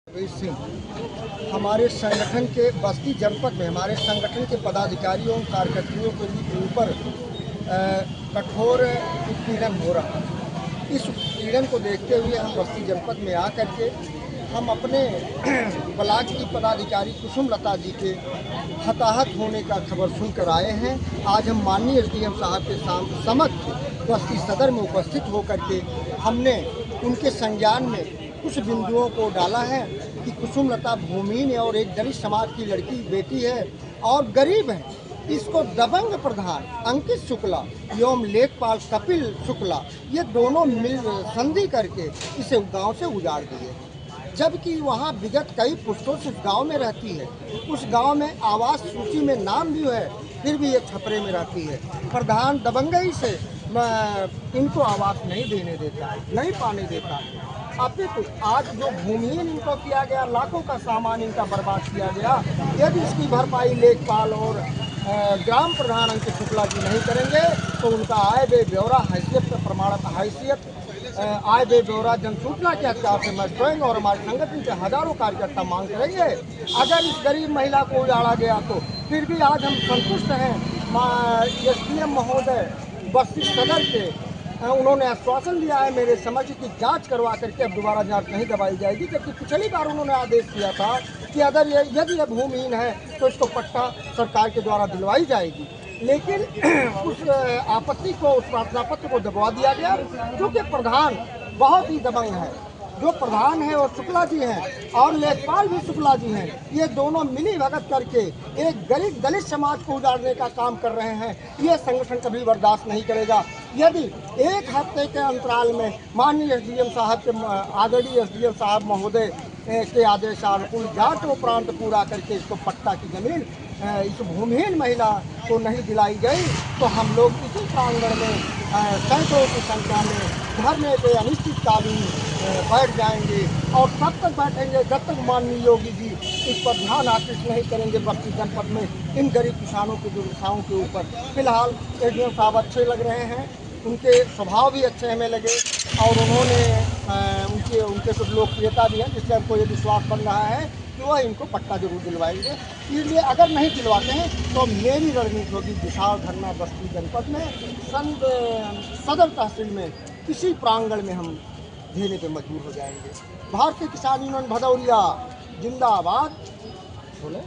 रवीश सिंह, हमारे संगठन के बस्ती जनपद में हमारे संगठन के पदाधिकारियों कार्यकर्ताओं के ऊपर कठोर उत्पीड़न हो रहा है। इस उत्पीड़न को देखते हुए हम बस्ती जनपद में आकर के हम अपने ब्लॉक की पदाधिकारी कुसुम लता जी के हताहत होने का खबर सुनकर आए हैं। आज हम माननीय एसडीएम साहब के समक्ष बस्ती सदर में उपस्थित होकर के हमने उनके संज्ञान में कुछ बिंदुओं को डाला है कि कुसुम लता भूमिहीन है और एक दलित समाज की लड़की बेटी है और गरीब है। इसको दबंग प्रधान अंकित शुक्ला एवं लेखपाल कपिल शुक्ला ये दोनों मिल संधि करके इसे गांव से उजाड़ दिए, जबकि वहां विगत कई पुश्तों से गांव में रहती है। उस गांव में आवास सूची में नाम भी है, फिर भी ये छपरे में रहती है। प्रधान दबंगई से इनको आवास नहीं देने देता, नहीं पाने देता। अपितु आज जो भूमिहीन इनको किया गया, लाखों का सामान इनका बर्बाद किया गया, यदि इसकी भरपाई लेखपाल और ग्राम प्रधान अंकित शुक्ला जी नहीं करेंगे तो उनका आय व्यय ब्यौरा हैसियत प्रमाणित हैसियत आय व्यय ब्यौरा जनसूचना के अधिकार से मैच करेंगे और हमारे संगठन के हजारों कार्यकर्ता मांग करेंगे। अगर इस गरीब महिला को उजाड़ा गया तो फिर भी आज हम संतुष्ट हैं। एसडीएम महोदय बस्ती सदर के उन्होंने आश्वासन दिया है मेरे समझ की जांच करवा करके अब दोबारा जांच नहीं दबाई जाएगी, जबकि पिछली बार उन्होंने आदेश दिया था कि अगर यदि यह भूमिहीन है तो इसको पट्टा सरकार के द्वारा दिलवाई जाएगी। लेकिन उस आपत्ति को, उस प्रार्थना पत्र को दबवा दिया गया, क्योंकि प्रधान बहुत ही दबंग है। जो प्रधान है वो शुक्ला जी हैं और लेखपाल भी शुक्ला जी हैं। ये दोनों मिली भगत करके एक गरीब दलित समाज को उजाड़ने का काम कर रहे हैं। ये संगठन कभी बर्दाश्त नहीं करेगा। यदि एक हफ्ते के अंतराल में माननीय एसडीएम साहब के आदरणीय एसडीएम साहब महोदय के आदेशानुकूल जांच उपरांत पूरा करके इसको पट्टा की जमीन इस भूमिहीन महिला को नहीं दिलाई गई तो हम लोग इसी प्रांगण में सैकड़ों की संख्या में धरने पे अनिश्चितकालीन बैठ जाएंगे और तब तक बैठेंगे जब तक माननीय योगी जी इस पर ध्यान आकृष्ट नहीं करेंगे बस्ती जनपद में इन गरीब किसानों की दुर्दशाओं के ऊपर। फिलहाल एसडीएम साहब अच्छे लग रहे हैं, उनके स्वभाव भी अच्छे हमें लगे और उन्होंने उनके कुछ लोकप्रियता भी है, जिससे हमको ये विश्वास बन रहा है कि वह इनको पट्टा जरूर दिलवाएंगे। इसलिए अगर नहीं दिलवाते हैं तो मेरी रणनीति होगी विशाल धरना बस्ती जनपद में सदर तहसील में किसी प्रांगण में हम देने पे मजबूर हो जाएंगे। भारतीय किसान यूनियन भदौरिया जिंदाबाद। बोले